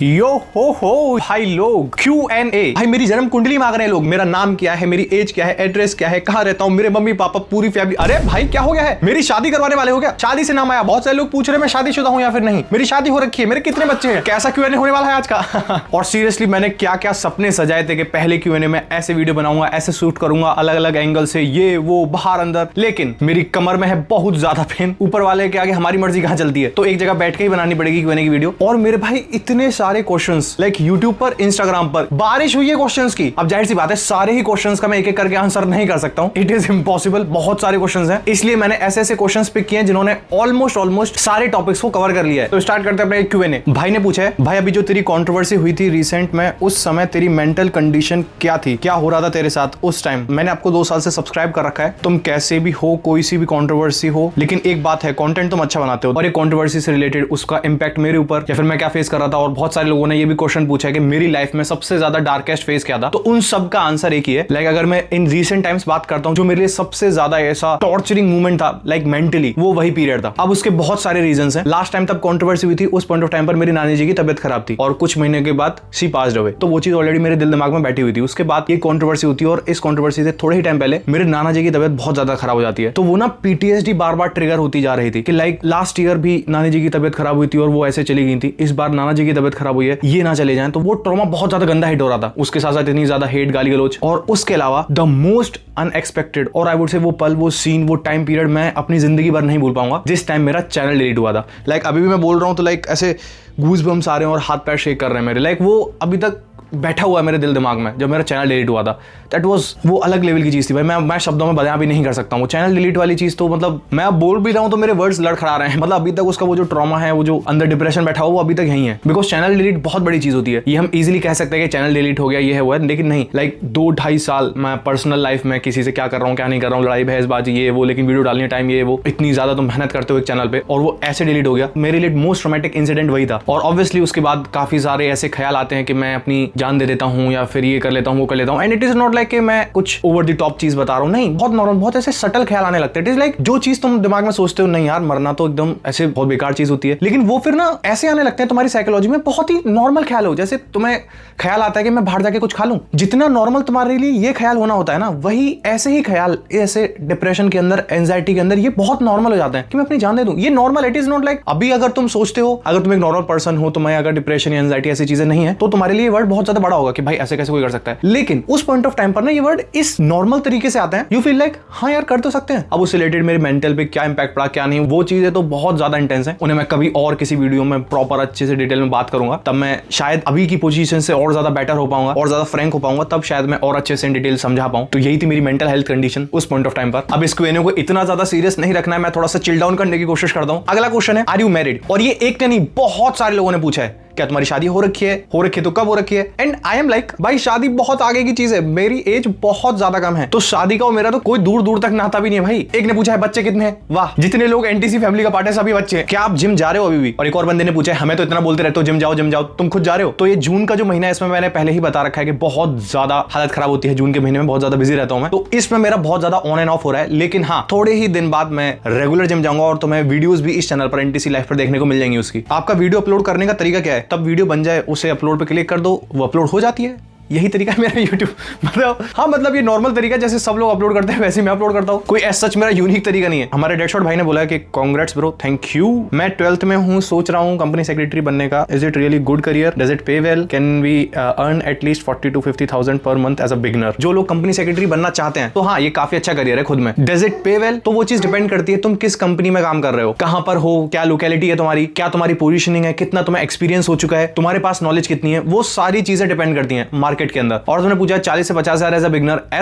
यो हो भाई लोग Q&A। भाई मेरी जन्म कुंडली मांग रहे हैं लोग, मेरा नाम क्या है, मेरी एज क्या है, एड्रेस क्या है, कहाँ रहता हूँ, मेरे मम्मी पापा पूरी फैमिली। अरे भाई क्या हो गया है, मेरी शादी करवाने वाले हो क्या? शादी से नाम आया, बहुत सारे लोग पूछ रहे हैं मैं शादीशुदा हूँ या फिर नहीं, मेरी शादी हो रखी है, मेरे कितने बच्चे हैं, कैसा Q&A होने वाला है आज का। और सीरियसली मैंने क्या क्या सपने सजाए थे कि पहले Q&A में ऐसे वीडियो बनाऊंगा, ऐसे शूट करूंगा, अलग अलग एंगल से, ये वो बाहर अंदर, लेकिन मेरी कमर में है बहुत ज्यादा पेन। ऊपर वाले के आगे हमारी मर्जी कहाँ चलती है, तो एक जगह बैठ के ही बनानी पड़ेगी Q&A की वीडियो। और मेरे भाई इतने सारे क्वेश्चंस YouTube पर, इंस्टाग्राम पर बारिश हुई है क्वेश्चंस की। अब जाहिर सी बात है सारे ही क्वेश्चंस का मैं एक एक करके आंसर नहीं कर सकता हूं, इट इज इम्पॉसिबल, बहुत सारे क्वेश्चंस हैं। इसलिए मैंने ऐसे ऐसे क्वेश्चंस पिक किए हैं जिन्होंने ऑलमोस्ट सारे टॉपिक्स को कवर कर लिया है। तो स्टार्ट करते हैं अपने Q&A। भाई ने पूछा है, भाई अभी जो तेरी कंट्रोवर्सी हुई थी रिसेंट में, उस समय तेरी मेंटल कंडीशन क्या थी, क्या हो रहा था तेरे साथ उस टाइम? मैंने आपको 2 साल से सब्सक्राइब कर रखा है, तुम कैसे भी हो, कोई सी भी कंट्रोवर्सी हो, लेकिन एक बात है, कंटेंट तुम अच्छा बनाते हो, और ये कंट्रोवर्सी से रिलेटेड उसका इंपैक्ट मेरे ऊपर या फिर मैं क्या फेस कर रहा था। और बहुत सारे लोगों ने ये भी क्वेश्चन पूछा है कि मेरी लाइफ में सबसे ज्यादा डार्केस्ट फेज क्या था, तो उन सब का आंसर एक ही है। लाइक अगर मैं इन रीसेंट टाइम्स बात करता हूं, जो मेरे लिए सबसे ज्यादा ऐसा टॉर्चरिंग मोमेंट था लाइक मेंटली, वो वही पीरियड था। अब उसके बहुत सारे रीजंस हैं। लास्ट टाइम तब कंट्रोवर्सी हुई थी, उस पॉइंट ऑफ टाइम पर मेरी नानी जी की तबियत खराब थी और कुछ महीने के बाद शी पास्ड अवे, तो वो चीज ऑलरेडी मेरे दिल दिमाग में बैठी हुई थी। उसके बाद ये कंट्रोवर्सी होती है और इस कंट्रोवर्सी से थोड़े ही टाइम पहले मेरे नाना जी की तबियत बहुत ज्यादा खराब हो जाती है। तो वो ना PTSD बार बार ट्रिगर होती जा रही थी कि लाइक लास्ट ईयर भी नानी जी की तबियत खराब हुई थी और वो ऐसे चली गई थी, इस बार नाना जी की तबियत खराब हुई है, ये ना चले जाए। तो वो ट्रॉमा बहुत ज्यादा गंदा हिट हो रहा था। उसके साथ साथ इतनी ज्यादा हेट, गाली गलोच, और उसके अलावा द मोस्ट अनएक्सपेक्टेड और आई वुड से वो पल, वो सीन, वो टाइम पीरियड मैं अपनी जिंदगी भर नहीं भूल पाऊंगा, जिस टाइम मेरा चैनल डिलीट हुआ था। लाइक अभी भी मैं बोल रहा हूं तो लाइक ऐसे गूज बम्स आ रहे हैं और हाथ पैर शेक कर रहे हैं मेरे। लाइक वो अभी तक बैठा हुआ है मेरे दिल दिमाग में जब मेरा चैनल डिलीट हुआ था। दैट वाज वो अलग लेवल की चीज थी भाई, मैं शब्दों में बयां भी नहीं कर सकता हूँ। वो चैनल डिलीट वाली चीज तो मतलब मैं अब बोल भी रहा हूँ तो मेरे वर्ड्स लड़खड़ा रहे हैं। मतलब अभी तक उसका वो जो ट्रॉमा है, वो जो अंदर डिप्रेशन बैठा हुआ, वो अभी तक यही है। बिकॉज चैनल डिलीट बहुत बड़ी चीज होती है। ये हम इजीली कह सकते हैं कि चैनल डिलीट हो गया, ये है वो है, लेकिन नहीं। लाइक 2-2.5 साल मैं पर्सनल लाइफ में किसी से क्या कर रहा हूँ, क्या नहीं कर रहा हूँ, लड़ाई बहसबाजी, ये वो, लेकिन वीडियो डालने टाइम ये वो, इतनी ज्यादा तुम मेहनत करते हो एक चैनल पे और वो ऐसे डिलीट हो गया। मेरे लिए मोस्ट ट्रॉमेटिक इंसिडेंट वही था। और ऑब्वियसली उसके बाद काफी सारे ऐसे ख्याल आते हैं कि मैं अपनी जान दे देता हूँ या फिर ये कर लेता हूँ, वो कर लेता हूँ। And it is not like कि मैं कुछ ओवर द टॉप चीज बता रहा हूँ, नहीं, बहुत नॉर्मल, बहुत ऐसे सटल ख्याल आने लगते हैं। इट इज लाइक जो चीज तुम दिमाग में सोचते हो नहीं यार मरना तो एकदम ऐसे बहुत बेकार चीज होती है, लेकिन वो फिर ना ऐसे आने लगते हैं तुम्हारी साइकोलॉजी में, बहुत ही नॉर्मल ख्याल हो। जैसे तुम्हें ख्याल आता है कि मैं बाहर जाके कुछ खा लूं, जितना नॉर्मल तुम्हारे लिए ये ख्याल होना होता है ना, वही ऐसे ही ख्याल ऐसे डिप्रेशन के अंदर, एंजाइटी के अंदर ये बहुत नॉर्मल हो जाते हैं कि मैं अपनी जान दे दूं। ये normal, it is not like अभी अगर तुम सोचते हो, अगर तुम एक नॉर्मल पर्सन हो, तुम्हें अगर डिप्रेशन या एंजाइटी ऐसी चीजें नहीं है, तो तुम्हारे लिए वर्ड बहुत ज्यादा बड़ा होगा कि भाई ऐसे कैसे कोई कर सकता है। लेकिन उस पॉइंट ऑफ टाइम पर ना ये वर्ड इस नॉर्मल तरीके से आते हैं, यू फील लाइक हाँ यार कर तो सकते हैं। अब उससे रिलेटेड मेरे मेंटल पे क्या इंपैक्ट पड़ा, क्या नहीं, वो चीजें तो बहुत ज्यादा इंटेंस है। उन्हें मैं कभी और किसी वीडियो में प्रॉपर अच्छे से डिटेल में बात करूंगा, तब मैं शायद अभी की पोजीशन से और ज्यादा बेटर हो पाऊंगा और ज्यादा फ्रैंक हो पाऊंगा, तब शायद मैं और अच्छे से इन डिटेल समझा पाऊं। तो यही थी मेरी मेंटल हेल्थ कंडीशन उस पॉइंट ऑफ टाइम पर। अब इस Q&A को इतना ज्यादा सीरियस नहीं रखना है, मैं थोड़ा सा चिल डाउन करने की कोशिश करता हूं। अगला क्वेश्चन है, आर यू मैरिड? और ये एक नहीं, बहुत सारे लोगों ने पूछा है, क्या तुम्हारी शादी हो रखी है? हो रखी है तो कब हो रखी है? एंड आई एम लाइक भाई शादी बहुत आगे की चीज है, मेरी एज बहुत ज्यादा कम है, तो शादी का और मेरा तो कोई दूर दूर तक नाता भी नहीं है भाई। एक ने पूछा है बच्चे कितने हैं? वाह, जितने लोग एनटीसी फैमिली का पार्ट है सभी बच्चे हैं। क्या आप जिम जा रहे हो अभी भी? और एक और बंदे ने पूछा है, हमें तो इतना बोलते रहते हो जिम जाओ, तुम खुद जा रहे हो? तो ये जून का जो महीना है, इसमें मैंने पहले ही बता रखा है कि बहुत ज्यादा हालत खराब होती है जून के महीने में, बहुत ज्यादा बिजी रहता हूं मैं, तो इसमें मेरा बहुत ज्यादा ऑन एंड ऑफ हो रहा है। लेकिन हाँ, थोड़े ही दिन बाद मैं रेगुलर जिम जाऊंगा और तुम्हें वीडियोस भी इस चैनल पर एनटीसी लाइफ पर देखने को मिल जाएंगी। उसकी आपका वीडियो अपलोड करने का तरीका क्या है? तब वीडियो बन जाए, उसे अपलोड पे क्लिक कर दो, वो अपलोड हो जाती है। यही तरीका है मेरा YouTube। मतलब ये नॉर्मल तरीका, जैसे सब लोग अपलोड करते हैं वैसे मैं अपलोड करता हूँ। कोई सच मेरा यूनिक तरीका नहीं है। हमारे डेडशॉट भाई ने बोला कि कांग्रेट्स ब्रो, थैंक यू। मैं 12th में हूँ, सोच रहा हूँ कंपनी सेक्रेटरी बनने का। Is it really good career? Does it pay well? Can we earn at least 40 to 50,000 per month as a beginner? जो लोग कंपनी सेक्रेटरी बनना चाहते हैं, तो हाँ ये काफी अच्छा करियर है खुद में। Does it pay well? तो वो चीज डिपेंड करती है तुम किस कंपनी में काम कर रहे हो, कहां पर हो, क्या लोकेलिटी है तुम्हारी, क्या तुम्हारी पोजीशनिंग है, कितना तुम्हें एक्सपीरियंस हो चुका है, तुम्हारे पास नॉलेज कितनी है, वो सारी चीजें डिपेंड करती हैं मार्केट के अंदर। और पूछा 40 से 50,000 एज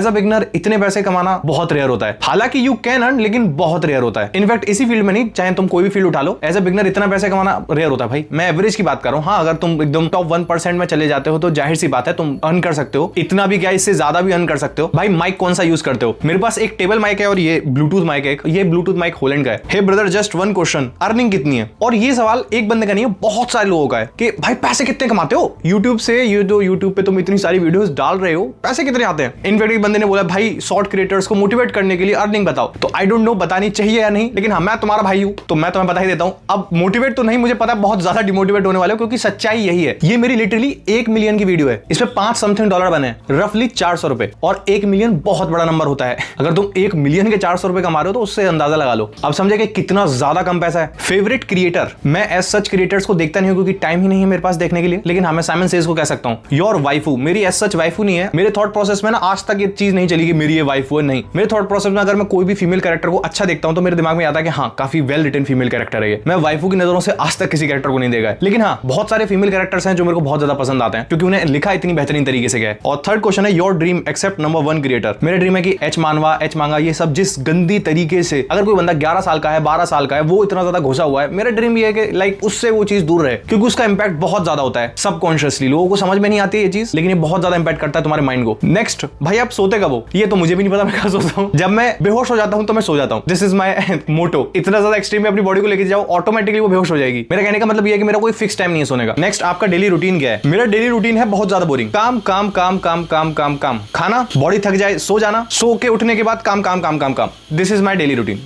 अ बिगनर इतने पैसे कमाना बहुत रेयर होता है। हालांकि यू कैन अर्न, लेकिन बहुत रेयर होता है। इनफैक्ट इसी फील्ड में नहीं, चाहे तुम कोई भी फील्ड उठा लो, एज अ बिगनर इतना पैसे कमाना रेयर होता है भाई। मैं एवरेज की बात कर रहा हूं। हाँ, अगर तुम एकदम टॉप 1% में चले जाते हो तो जाहिर सी बात है तुम अर्न कर सकते हो, इतना भी क्या, इससे ज्यादा भी अर्न कर सकते हो। भाई माइक कौन सा यूज करते हो? मेरे पास एक टेबल माइक है और ये ब्लूटूथ माइक है। ये ब्लूटूथ माइक होलैंड का है। Hey brother, just one question, earning कितनी है? और ये सवाल एक बंदे का नहीं है, बहुत सारे लोगों का है कि भाई पैसे कितने कमाते हो यूट्यूब से? ये जो यूट्यूब पे तुम इतनी सारी वीडियोस डाल रहे हो, पैसे कितने आते हैं? इनफैक्ट एक बंदे ने बोला भाई शॉर्ट क्रिएटर्स को मोटिवेट करने के लिए अर्निंग बताओ, तो आई डोंट नो बतानी चाहिए या नहीं, लेकिन हाँ मैं तुम्हारा भाई हूं तो मैं तुम्हें बता ही देता हूं। अब मोटिवेट तो नहीं, मुझे पता है बहुत ज्यादा डिमोटिवेट होने वाले हो, क्योंकि सच्चाई यही है। ये मेरी लिटरली 1 मिलियन की वीडियो है, इसमें 5 समथिंग डॉलर बने, रफली 400 रुपए, और 1 मिलियन बहुत बड़ा नंबर होता है। अगर तुम 1 मिलियन के 400 रुपए कमा रहे हो तो उससे अंदाजा लगा लो। अब समझे कि कितना ज्यादा कम पैसा है। फेवरेट क्रिएटर, मैं एज सच क्रिएटर्स को देखता नहीं हूं क्योंकि टाइम ही नहीं है मेरे पास देखने के लिए, लेकिन हाँ मैं साइमन सेज को कह सकता हूं योर वाइफू। मेरी एज सच वाइफू नहीं है, मेरे थॉट प्रोसेस में ना आज तक ये चीज नहीं चली कि मेरी ये वाइफू है, नहीं। मेरे थॉट प्रोसेस में अगर मैं कोई भी फीमेल कैरेक्टर को अच्छा देखता हूं तो मेरे दिमाग में आता है कि हाँ काफी वेल रिटन फीमेल कैरेक्टर है ये। मैं वाइफू की नजरों से आज तक किसी कैरेक्टर को नहीं देखा है, लेकिन हाँ बहुत सारे फीमेल कैरेक्टर्स हैं जो मेरे को बहुत ज्यादा पसंद आते हैं क्योंकि उन्हें लिखा इतनी बेहतरीन तरीके से गया है। और थर्ड क्वेश्चन है your dream except number 1 creator. मेरा ड्रीम है कि एच मानवा, एच मांगा, ये सब जिस गंदी तरीके से अगर कोई बंदा 11 साल का है, 12 साल का है, वो इतना ज्यादा घुसा हुआ है, मेरा ड्रीम ये है कि लाइक उससे वो चीज दूर रहे, क्योंकि उसका इंपैक्ट बहुत ज्यादा होता है सबकॉन्शियसली। लोगों को समझ में नहीं आती ये चीज, लेकिन ये बहुत ज्यादा इंपैक्ट करता है तुम्हारे माइंड को। नेक्स्ट, भाई आप सोते कब हो? ये तो मुझे भी नहीं पता मैं कब सोता हूं। जब मैं बेहोश हो जाता हूं तो मैं सो जाता हूं। दिस इज माय मोटो। इतना ज्यादा एक्सट्रीम में अपनी बॉडी को लेके जाओ, ऑटोमेटिकली वो बेहोश हो जाएगी। मेरा कहने का मतलब ये है कि मेरा कोई फिक्स टाइम नहीं है सोने का। नेक्स्ट, आपका डेली रूटीन क्या है? मेरा डेली रूटीन है बहुत ज्यादा बोरिंग। काम काम काम काम काम काम काम, खाना, बॉडी थक जाए सो जाना, सो के उठने के बाद काम काम काम काम काम। This is my daily routine.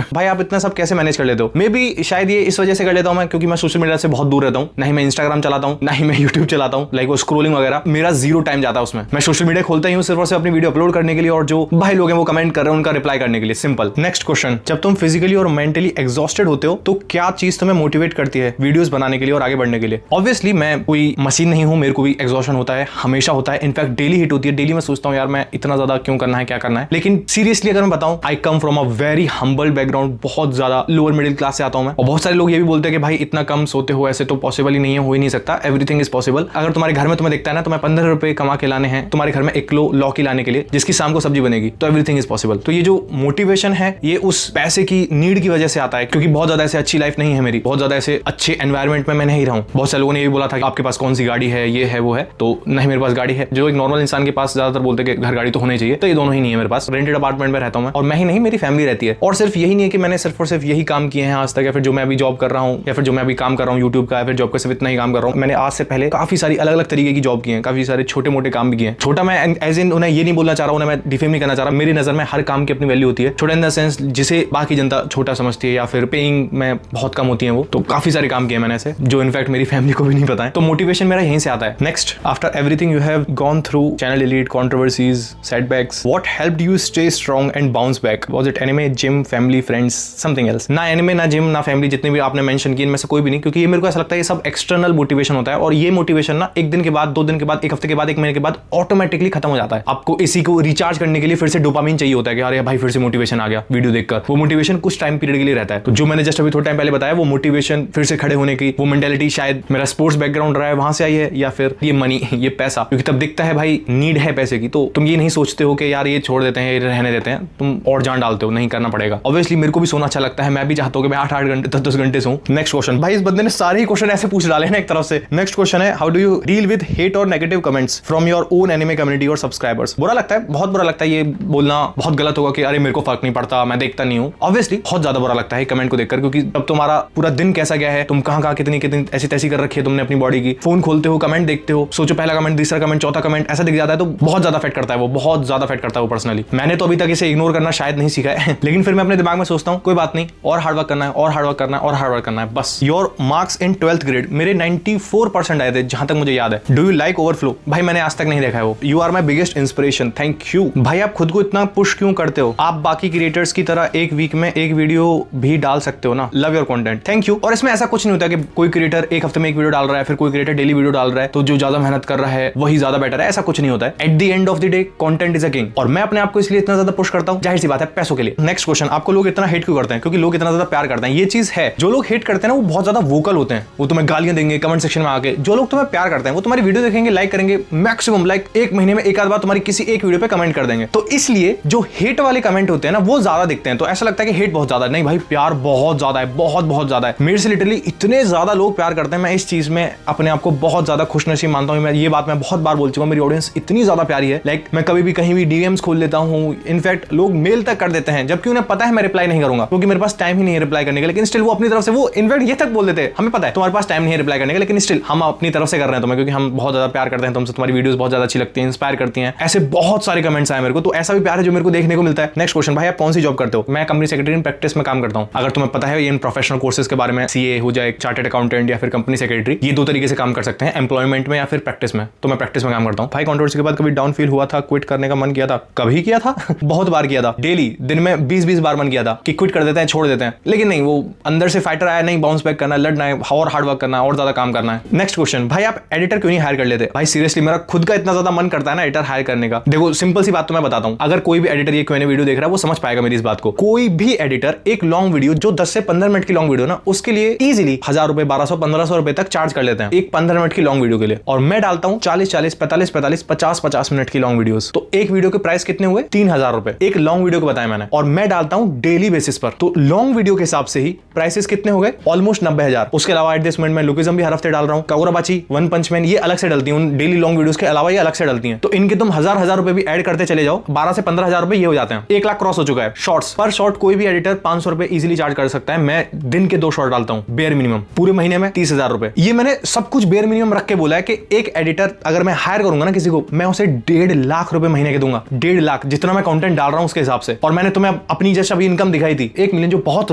भाई आप इतना सब कैसे मैनेज कर लेते हो? मे बी शायद ये इस वजह से कर लेता हूं मैं क्योंकि मैं सोशल मीडिया से बहुत दूर रहता हूं। ना ही मैं इंस्टाग्राम चलाता हूं, ना ही मैं यूट्यूब चलाता हूं, लाइक वो स्क्रोलिंग वगैरह मेरा 0 टाइम जाता है उसमें। मैं सोशल मीडिया खोलता ही हूं सिर्फ और सिर्फ अपनी वीडियो अपलोड करने के लिए और जो भाई लोग हैं वो कमेंट कर रहे हैं उनका रिप्लाई करने के लिए, सिंपल। नेक्स्ट क्वेश्चन, जब तुम फिजिकली और मेंटली एग्जॉस्टेड होते हो तो क्या चीज तुम्हें मोटिवेट करती है वीडियोस बनाने के लिए और आगे बढ़ने के लिए? ऑब्वियसली मैं कोई मशीन नहीं हूं, मेरे को भी एग्जॉशन होता है, हमेशा होता है, इनफैक्ट डेली हिट होती है। डेली मैं सोचता हूं यार मैं इतना ज्यादा क्यों करना है, क्या करना है। लेकिन सीरियसली अगर मैं बताऊं, I come from a very humble background, बहुत ज्यादा लोअर मिडिल क्लास से आता हूं मैं। और बहुत सारे लोग ये भी बोलते हैं कि भाई इतना कम सोते हो, ऐसे तो पॉसिबल ही नहीं है, हो ही नहीं सकता। Everything is possible. अगर तुम्हारे घर में तुम्हें दिखता है ना तुम्हें 15 रुपए कमा के लाने हैं तुम्हारे घर में 1 किलो लौकी लाने के लिए, जिसकी शाम को सब्जी बनेगी, तो एवरीथिंग इज पॉसिबल। तो ये जो मोटिवेशन है ये उस पैसे की नीड की वजह से आता है, क्योंकि बहुत ज्यादा ऐसे अच्छी लाइफ नहीं है मेरी, बहुत ज्यादा ऐसे अच्छे एनवायरमेंट में मैं नहीं रहा हूं। बहुत सारे लोगों ने ये बोला था कि आपके पास कौन सी गाड़ी है, ये है वो है, तो नहीं मेरे पास गाड़ी है। जो एक नॉर्मल इंसान के पास ज्यादातर बोलते हैं कि घर गाड़ी तो होनी चाहिए, तो ये दोनों ही नहीं है मेरे पास। रेंटेड अपार्टमेंट में रहता हूं मैं, और मैं ही नहीं मेरी फैमिली रहती है। और सिर्फ यही नहीं है कि मैंने सिर्फ और सिर्फ यही काम किए हैं आज तक, या फिर जो मैं अभी जॉब कर रहा हूं, या फिर जो मैं अभी काम कर रहा हूं यूट्यूब का, या फिर जॉब का सिर्फ इतना ही काम कर रहा हूं। मैंने आज से पहले काफी सारी अलग अलग तरीके की जॉब की है, काफी सारे छोटे मोटे काम भी किए हैं। छोटा मैं एज इन उन्हें ये नहीं बोलना चाह रहा हूं, उन्हें मैं डिफेम नहीं करना चाह रहा। मेरी नजर में हर काम की अपनी वैल्यू होती है। छोटा इन द सेंस जिसे बाकी जनता छोटा समझती है या फिर पेइंग में बहुत कम होती है वो, तो काफी सारे काम किए मैंने ऐसे जो इनफैक्ट मेरी फैमिली को भी नहीं पता है। तो मोटिवेशन मेरा यहीं से आता है। Next, after everything you have gone through, channel delete, controversies, setbacks, what helped you stay strong and bounce back? Was it anime, gym, family, friends, something else? ना एनिमे, ना जिम, ना फैमिली, जितने भी आपने मेंशन किए इनमें से कोई भी नहीं, क्योंकि ये मेरे को ऐसा लगता है ये सब एक्सटर्नल मोटिवेशन होता है। और ये मोटिवेशन ना 1 दिन के बाद, 2 दिन के बाद, 1 हफ्ते के बाद, 1 महीने के बाद ऑटोमेटिकली खत्म हो जाता है। आपको इसी को रिचार्ज करने के लिए फिर से डोपामिन चाहिए होता है कि अरे भाई फिर से मोटिवेशन आ गया वीडियो देखकर। वो मोटिवेशन कुछ टाइम पीरियड के लिए रहता है। तो जो मैंने जस्ट अभी थोड़ा टाइम पहले बताया, वो मोटिवेशन फिर से खड़े होने की, वो मेंटालिटी शायद मेरा स्पोर्ट्स बैकग्राउंड रहा है वहां से आई है, या फिर ये मनी, ये पैसा, क्योंकि तब दिखता है भाई नीड है पैसे की, तो तुम ये नहीं सोचते हो कि यार ये छोड़ देते हैं, ये रहने देते हैं, तुम और जान डालते हो, नहीं करना पड़ेगा। ऑब्वियसली मेरे को भी सोना अच्छा लगता है, मैं भी चाहता हूं कि मैं 8-8 घंटे 10-10 घंटे सोऊं। नेक्स्ट क्वेश्चन, भाई इस बंदे ने सारे ही क्वेश्चन ऐसे पूछ डाले हैं एक तरफ से। Next question how, do you यू डील विद हेट और negative comments from your own anime community और सब्सक्राइबर्स? बुरा लगता है, बहुत बुरा लगता है। ये बोलना बहुत गलत होगा कि अरे मेरे को फर्क नहीं पड़ता, मैं देखता नहीं हूं। ऑब्वियसली बहुत ज्यादा बुरा लगता है कमेंट को देखकर, क्योंकि अब तुम्हारा पूरा दिन कैसा गया है, तुम कहां कितनी कितनी ऐसी तैसी कर रखी है तुमने अपनी बॉडी की। फोन खोलते हो, कमेंट देखते हो, सोचो पहला कमेंट, दूसरा कमेंट, चौथा कमेंट ऐसा दिख जाता है, तो बहुत ज्यादा अफेक्ट करता है वो, बहुत ज्यादा अफेक्ट करता है वो पर्सनली। मैंने तो अभी तक इसे इग्नोर करना शायद नहीं सीखा है लेकिन फिर मैं अपने दिमाग में सोचता हूं कोई बात नहीं, और हार्डवर्क करना है, और हार्डवर्क करना है, और हार्डवर्क करना है, बस। Your marks in 12th grade, मेरे 94% आए थे जहां तक मुझे याद है। Do you like overflow? भाई मैंने आज तक नहीं देखा है वो। You are my biggest inspiration, thank you. भाई आप खुद को इतना पुश क्यों करते हो? आप बाकी क्रिएटर्स की तरह एक वीक में एक वीडियो भी डाल सकते हो ना। Love your content, thank you. और इसमें ऐसा कुछ नहीं होता कि कोई क्रिएटर एक हफ्ते में एक वीडियो डाल रहा है, फिर कोई क्रिएटर डेली वीडियो डाल रहा है, तो जो ज्यादा मेहनत कर रहा है वही ज्यादा बेटर है, ऐसा कुछ नहीं होता है। At the end of the day content is a king, और मैं अपने आप को इसलिए इतना ज्यादा पुश करता हूं, जाहिर सी बात है पैसों के लिए। नेक्स्ट क्वेश्चन, आपको लोग इतना हेट क्यों करते हैं? क्योंकि लोग इतना ज्यादा प्यार करते हैं, ये चीज है। जो लोग हेट करते हैं ना वो बहुत ज्यादा वोकल होते हैं, वो तुम्हें गालियां देंगे कमेंट सेक्शन में आके। जो लोग तुम्हें प्यार करते हैं वो तुम्हारी वीडियो देखेंगे, लाइक करेंगे, मैक्सिमम लाइक 1 महीने में एक आध बार तुम्हारी किसी एक वीडियो पे कमेंट कर देंगे। तो इसलिए जो हेट वाले कमेंट होते हैं ना वो ज्यादा दिखते हैं, तो ऐसा लगता है कि हेट बहुत ज्यादा, नहीं भाई प्यार बहुत ज्यादा है, बहुत बहुत ज्यादा है। मेरे से लिटरली इतने ज्यादा लोग प्यार करते हैं, मैं इस चीज में अपने आप को बहुत ज्यादा खुशनसीब मानता हूं। मैं ये बात मैं बहुत बार बोल चुका हूं, मेरी ऑडियंस इतनी ज्यादा प्यारी है। लाइक मैं कभी भी कहीं भी डीएम्स खोल लेता हूं, इनफैक्ट लोग मेल तक कर देते हैं, जबकि उन्हें पता है मैं रिप्लाई नहीं करूंगा क्योंकि मेरे पास टाइम ही नहीं है रिप्लाई करने का, लेकिन स्टिल वो अपनी तरफ से वो इनफैक्ट ये तक बोल देते हैं, हमें पता है तुम्हारे पास टाइम नहीं है रिप्लाई करने का, लेकिन स्टिल हम अपनी तरफ से कर रहे हैं तुम्हें, क्योंकि हम बहुत ज्यादा प्यार करते हैं तुमसे, तुम्हारी वीडियोस बहुत ज्यादा अच्छी लगती है, इंस्पायर करती हैं, ऐसे बहुत सारे कमेंट्स आए मेरे को, तो ऐसा भी प्यार है जो मेरे को देखने को मिलता है। नेक्स्ट क्वेश्चन, भाई आप कौन सी जॉब करते हो? मैं कंपनी सेक्रेटरी इन प्रैक्टिस में काम करता हूं। अगर तुम्हें पता है इन प्रोफेशनल कोर्सेज के बारे में, सीए हो जाए, चार्टर्ड अकाउंटेंट या फिर कंपनी सेक्रेटरी, ये दो तरीके से काम कर सकते हैं, एम्प्लॉयमेंट में या फिर प्रैक्टिस में। तो मैं प्रैक्टिस में काम करता हूं। भाई कंट्रोवर्सी के बाद कभी डाउन फील हुआ था, क्विट करने का मन किया था? कभी किया था बहुत बार किया था, डेली दिन में 20-20 बार मन किया था कि क्विट कर देते हैं, छोड़ देते हैं, लेकिन नहीं, वो अंदर से फाइटर आया, नहीं बाउंस बैक करना है, लड़ना है और हार्ड वर्क करना है और ज्यादा काम करना है। नेक्स्ट क्वेश्चन, भाई आप एडिटर क्यों नहीं हायर कर लेते? भाई सीरियसली मेरा खुद का इतना ज्यादा मन करता है ना एडिटर हायर करने का। देखो सिंपल सी बात तो मैं बताता हूं, अगर कोई भी एडिटर ये क्यों वीडियो देख रहा है वो समझ पाएगा मेरी इस बात को। कोई भी एडिटर एक लॉन्ग वीडियो जो 10 से 15 मिनट की लॉन्ग वीडियो ना, उसके लिए इजीली 1000 रुपए, 1200-1500 रुपए तक चार्ज कर लेते हैं एक 15 मिनट की लॉन्ग वीडियो के लिए। और मैं डालता हूं 40-40, 45-45, 50-50 मिनट की लॉन्ग वीडियोस, तो एक वीडियो के प्राइस कितने हुए? 3000 रुपए एक लॉन्ग वीडियो को बताया मैंने, और मैं डालता हूं डेली बेसिस पर, तो लॉन्ग वीडियो के हिसाब से ही प्राइसेस कितने हो गए? ऑलमोस्ट 90,000। उसके अलावा एट दिस मोमेंट मैं लुकिज्म भी हर हफ्ते डाल रहा हूं, कागुराबाची, वन पंच मैन, ये अलग से डलती है डेली लॉन्ग वीडियोस के अलावा, ये अलग से डलती है, तो इनके तुम हजार रुपए भी ऐड करते चले जाओ, 12 से 15,000 रुपए ये हो जाते हैं, 1 लाख क्रॉस हो चुका है। शॉर्ट्स पर शॉर्ट कोई भी एडिटर 500 रुपए इजीली चार्ज कर सकता है। मैं दिन के 2 शॉर्ट डालता हूं बेयर मिनिमम, पूरे महीने में 30,000 रुपए। ये मैंने सब कुछ बेयर मिनिमम रख के बोला है कि एक एडिटर अगर मैं हायर करूंगा ना किसी को, मैं उसे 1.5 लाख रुपए महीने के दूंगा, 1.5 लाख, जितना मैं कंटेंट डाल रहा हूं उसके हिसाब से। और मैंने तुम्हें अपनी जैसे अभी इनकम दिखाई थी 1 मिलियन, जो बहुत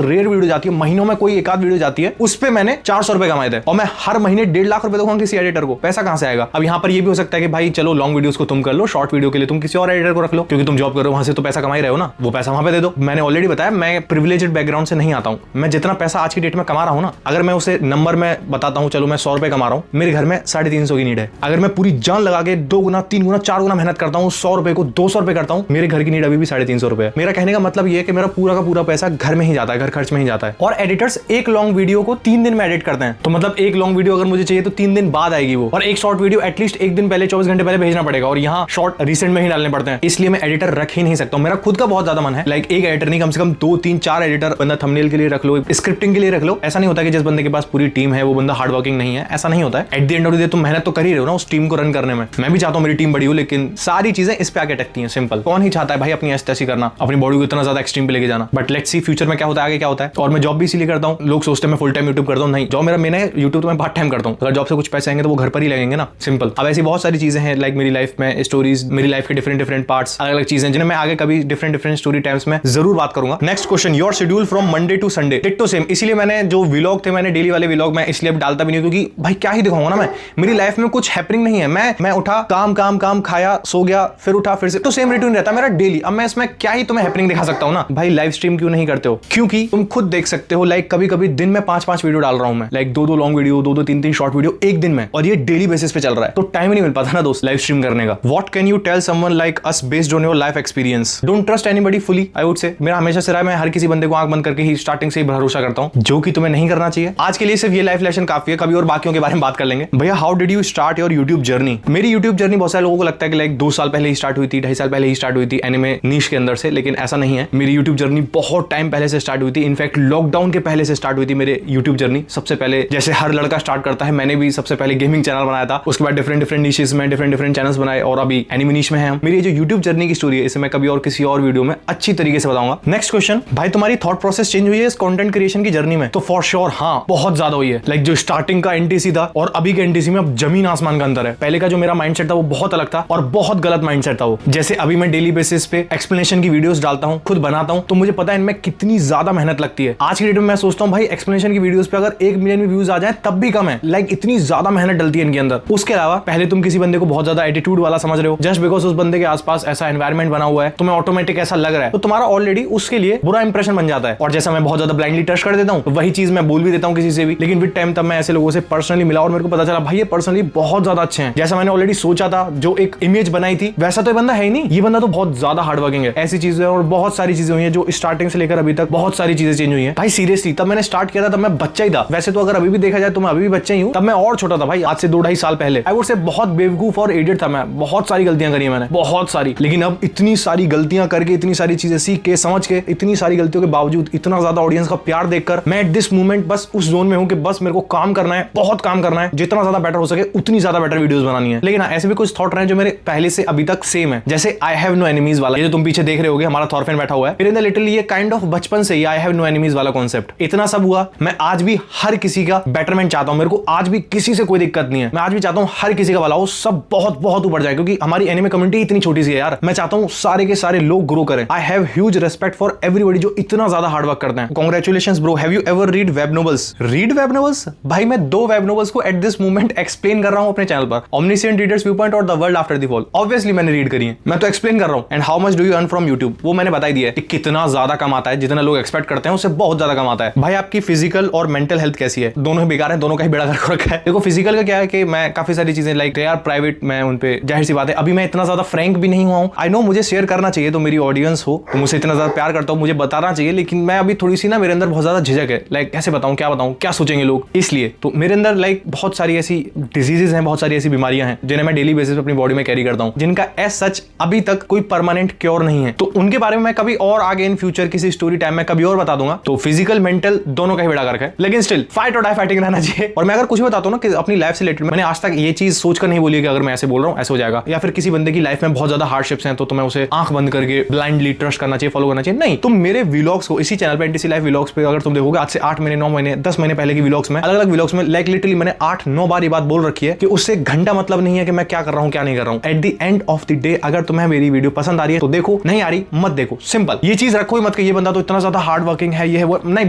रेयर वीडियो जाती है, महीनों में कोई एक आध वीडियो जाती है, उस पे मैंने 400 रुपए कमाए थे, और मैं हर महीने 1.5 लाख रुपए दूंगा किसी एडिटर को। पैसा कहां से आएगा? अब यहां पर ये भी हो सकता है कि भाई चलो लॉन्ग वीडियोस को तुम कर लो, शॉर्ट वीडियो के लिए तुम किसी और एडिटर को रख लो, क्योंकि तुम जॉब कर रहे हो वहां से तो पैसा कमा ही रहे हो ना, वो पैसा वहां पे दे दो। मैंने ऑलरेडी बताया मैं प्रिविलेज्ड बैकग्राउंड से नहीं आता हूं, मैं जितना पैसा आज की डेट में कमा रहा हूं ना, अगर मैं उसे नंबर में बताता हूं, चलो मैं 100 रुपए कमा रहा हूं, मेरे घर में 350 की नीड है, अगर मैं पूरी जान लगा के 2 गुना 3 गुना 4 गुना मेहनत करता हूं, 100 रुपए को 200 रुपए करता हूं, मेरे घर की नीड अभी भी 350 रुपए है। मेरा कहने का मतलब ये है कि मेरा पूरा का पूरा पैसा घर में ही जाता है, घर खर्च में ही जाता है। और एडिटर्स एक लॉन्ग वीडियो को 3 दिन में एडिट करते हैं, तो मतलब एक लॉन्ग वीडियो अगर मुझे चाहिए तो 3 दिन बाद आएगी वो, और एक शॉर्ट वीडियो एटलीस्ट 1 दिन पहले, 24 घंटे पहले भेजना पड़ेगा, और यहाँ शॉर्ट रिसेंट में ही डालने पड़ते हैं, इसलिए मैं एडिटर रख ही नहीं सकता। मेरा खुद का बहुत ज्यादा मन है, लाइक एक एडिटर नहीं, कम से कम 2, 3, 4 एडिटर बंदा थंबनेल के लिए रख लो, स्क्रिप्टिंग के लिए रख लो। ऐसा नहीं होता कि जिस बंदे के पास पूरी टीम है वो बंदा हार्ड वर्किंग नहीं है, ऐसा नहीं होता है। At the end of the day तुम मेहनत तो कर ही रहे हो ना उस टीम को रन करने में। मैं भी चाहता हूं मेरी टीम बड़ी हो, लेकिन सारी चीजें इस पे आके टकती हैं। सिंपल, कौन ही चाहता है भाई अपनी ऐसी करना, अपनी बॉडी को इतना ज्यादा एक्सट्रीम पे लेके जाना। बट लेट्स सी फ्यूचर में क्या होता है, आगे क्या होता है। और मैं जॉब भी इसीलिए करता हूं, लोग सोचते हैं मैं फुल टाइम यूट्यूब करता हूं, नहीं, जॉब मेरा मेन है, यूट्यूब तो मैं पार्ट टाइम करता हूं। अगर जॉब से कुछ पैसे आएंगे तो वो घर पर ही लगेंगे ना, सिंपल। अब ऐसी बहुत सारी चीजें हैं लाइक मेरी लाइफ में, स्टोरीज, मेरी लाइफ के डिफरेंट पार्ट्स, अलग अलग चीजें जिन्हें मैं आगे कभी डिफरेंट स्टोरी टाइम्स में जरूर बात करूंगा। Next question, your schedule from Monday to Sunday? Ditto same, इसीलिए मैंने जो व्लॉग थे, मैंने डेली वाले व्लॉग मैं इसलिए अब डालता भी नहीं, क्योंकि भाई क्या ही दिखाऊंगा ना मैं, मेरी लाइफ में कुछ हैपनिंग नहीं है। मैं उठा, काम खाया, सो गया, फिर उठा, फिर से, तो सेम रूटीन रहता है मेरा डेली। अब मैं इसमें क्या ही तुम्हें हैपनिंग दिखा सकता हूं ना। भाई लाइव स्ट्रीम क्यों नहीं करते हो? क्योंकि तुम खुद देख सकते हो, लाइक कभी कभी दिन में 5-5 वीडियो डाल रहा हूं मैं, like 2-2 long video, 2-2 3-3 short video एक दिन में, और ये डेली बेसिस पे चल रहा है, तो टाइम नहीं मिल पाता ना दोस्त लाइव स्ट्रीम करने का। What can you tell someone like us based on your life experience? Don't trust anybody fully, I would say. मेरा हमेशा से रहा है, मैं हर किसी बंदे को आंख बंद करके ही स्टार्टिंग से ही भरोसा करता हूं, जो कि तुम्हें नहीं करना चाहिए। आज के लिए सिर्फ ये लाइफ लेसन काफी है, कभी और बाकियों के बारे में बात कर लेंगे। भैया how did you start your YouTube journey? मेरी यूट्यूब जर्नी बहुत सारे लोगों को लगता है कि लाइक 2 साल पहले ही स्टार्ट हुई थी, 2.5 साल पहले ही स्टार्ट हुई थी एनिमे नीश के अंदर से, लेकिन ऐसा नहीं है। मेरी यूट्यूब जर्नी बहुत टाइम पहले से स्टार्ट हुई थी, इनफैक्ट लॉकडाउन के पहले से स्टार्ट हुई थी मेरे यूट्यूब जर्नी। सबसे पहले जैसे हर लड़का स्टार्ट करता है, मैंने भी सबसे पहले गेमिंग चैनल बनाया था, उसके बाद डिफरेंट नीशेस में डिफरेंट चैनल्स बनाए, और अभी एनिमे नीश में है। मेरी जो यूट्यूब जर्नी की स्टोरी है, इसे मैं कभी और किसी और वीडियो में अच्छी तरीके से बताऊंगा। नेक्स्ट क्वेश्चन, भाई तुम्हारी थॉट प्रोसेस चेंज हुई है इस कंटेंट क्रिएशन की जर्नी में? तो फॉर श्योर हाँ, बहुत ज्यादा हुई है। लाइक जो स्टार्टिंग का एनटीसी था और अभी के एनटीसी में अब जमीन आसमान का अंतर है। पहले का जो मेरा माइंडसेट था वो बहुत अलग था, और बहुत गलत माइंडसेट था वो। जैसे अभी मैं डेली बेसिस पे एक्सप्लेनेशन की वीडियोस डालता हूं, खुद बनाता हूं, तो मुझे पता है इनमें कितनी ज्यादा मेहनत लगती है। आज की डेट में मैं सोचता हूं भाई एक्सप्लेनेशन की वीडियोस पे अगर 1 मिलियन व्यूज आ जाए तब भी कम है, लाइक इतनी ज्यादा मेहनत डलती है इनके अंदर। उसके अलावा पहले तुम किसी बंदे को बहुत ज्यादा एटीट्यूड वाला समझ रहे हो, जस्ट बिकॉज उस बंदे के आसपास ऐसा एनवायरमेंट बना हुआ है, तुम्हें ऑटोमेटिक ऐसा लग रहा है, तो तुम्हारा ऑलरेडी उसके लिए बुरा इंप्रेशन बन जाता है। और जैसा मैं बहुत ज्यादा ब्लाइंडली ट्रस्ट कर देता हूं, वही चीज मैं बोल भी देता हूं किसी से भी, लेकिन विद टाइम तब मैं ऐसे लोगों से पर्सनली मिला और मेरे को पता चला भाई ये पर्सनली बहुत ज्यादा अच्छे हैं। जैसा मैंने ऑलरेडी सोचा था, जो एक इमेज बनाई थी, वैसा तो ये बंदा है ही नहीं। ये बंदा तो बहुत ज्यादा हार्ड वर्किंग है। ऐसी चीजें और बहुत सारी चीजें हुई हैं जो स्टार्टिंग से लेकर अभी तक बहुत सारी चीजें चेंज हुई हैं। भाई सीरियसली तब मैंने स्टार्ट किया था तब मैं बच्चा ही था। वैसे तो अगर अभी भी देखा जाए तो मैं अभी भी बच्चा ही हूं, तब मैं और छोटा था भाई, आज से 2-2.5 साल पहले। आई वुड से बहुत बेवकूफ और इडियट था मैं, बहुत सारी गलतियां करी मैंने, बहुत सारी। लेकिन अब इतनी सारी गलतियां करके, इतनी सारी चीजें सीख के, समझ के, इतनी सारी गलतियों के बावजूद इतना ज्यादा ऑडियंस का प्यार देखकर मैं एट दिस मोमेंट बस उस जोन में हूं कि बस मेरे को काम करना है, बहुत काम करना है, जितना ज्यादा बेटर हो सके उतनी ज्यादा बेटर वीडियोस बनानी है। लेकिन ऐसे भी कुछ थॉट रहे हैं जो मेरे पहले से अभी तक सेम है, जैसे आई हैव नो एनिमीज वाला, ये जो तुम पीछे देख रहे होगे हमारा थॉरफेन बैठा हुआ है, फिर इन द लिटिल ये काइंड ऑफ बचपन से ही आई हैव नो एनिमीज वाला कॉन्सेप्ट। इतना सब हुआ, मैं आज भी हर किसी का बेटरमेंट चाहता हूं, मेरे को आज भी किसी से कोई दिक्कत नहीं है। मैं आज भी चाहता हूं हर हर किसी का भला हो, सब बहुत बहुत ऊपर जाए, क्योंकि हमारी एनिमे कम्युनिटी इतनी छोटी सी है यार। मैं चाहता हूं सारे के सारे लोग ग्रो करें। I have huge respect for everybody जो इतना ज्यादा हार्ड वर्क करते हैं। Congratulations bro. Have you ever read web novels? Read web novels? भाई मैं 2 वेब नोवेल्स को एट दिस मोमेंट एक्सप्लेन कर रहा हूं अपने चैनल पर, ओमनिसेंट रीडर्स व्यू पॉइंट और the world after the fall. Obviously मैंने रीड करी है, मैं तो एक्सप्लेन कर रहा हूं। And how much do you earn from YouTube, वो मैंने बता दिया है कि कितना ज्यादा कमाता है, जितना लोग एक्सपेक्ट करते हैं उससे बहुत ज्यादा कमाता है। भाई आपकी फिजिकल और मेंटल हेल्थ कैसी है? दोनों ही बेकार है, दोनों का ही बेड़ा गर्क रखा है। देखो फिजिकल का क्या है कि मैं काफी सारी चीजें लाइक यार प्राइवेट, मैं उन पे जाहिर सी बात है अभी मैं इतना ज्यादा फ्रैंक भी नहीं हुआ हूं। आई नो मुझे शेयर करना चाहिए, तो मेरी ऑडियंस हो तो मुझसे इतना ज्यादा प्यार करता हूं, मुझे बताना चाहिए, लेकिन मैं अभी थोड़ी सी ना मेरे अंदर बहुत ज्यादा झिझक है। लाइक कैसे बताऊं, क्या सोचेंगे लोग, इसलिए तो मेरे अंदर लाइक बहुत सारी ऐसी डिजीजेस हैं, बहुत सारी ऐसी बीमारियां हैं जिन्हें मैं डेली बेसिस पे अपनी बॉडी में कैरी करता हूं, जिनका एज सच अभी तक कोई परमानेंट क्योर नहीं है। तो उनके बारे में मैं कभी और आगे इन फ्यूचर किसी स्टोरी टाइम में कभी और बता दूंगा। तो फिजिकल मेंटल दोनों का ही बेड़ा गर्क है, लेकिन स्टिल फाइट और डाई फाइटिंग रहना चाहिए। और मैं अगर कुछ भी बताता हूं ना कि अपनी लाइफ से रिलेटेड, मैंने आज तक ये चीज सोचकर नहीं बोली कि अगर मैं ऐसे बोल रहा हूं ऐसे हो जाएगा, या फिर किसी बंदे की लाइफ में बहुत ज्यादा हार्डशिप्स हैं तो मैं उसे आंख बंद करके ब्लाइंडली ट्रस्ट करना चाहिए, फॉलो करना चाहिए। नहीं, तुम मेरे व्लॉग्स को इसी चैनल पे एनटीसी लाइफ व्लॉग्स पे अगर तुम देखोगे आज से 8 महीने 9 महीने 10 महीने पहले की व्लॉग्स में, अलग अलग व्लॉग्स में लाइक लिटरली मैंने 8-9 बार ये बात बोल रखी है कि उससे घंटा मतलब नहीं है कि मैं क्या कर रहा हूं क्या नहीं कर रहा हूं। At the end of the day अगर तुम्हें मेरी वीडियो पसंद आ रही है तो देखो, नहीं आ रही मत देखो, सिंपल। ये चीज रखो ही मत कि ये बंदा तो इतना ज्यादा हार्ड वर्किंग है, ये है वो, नहीं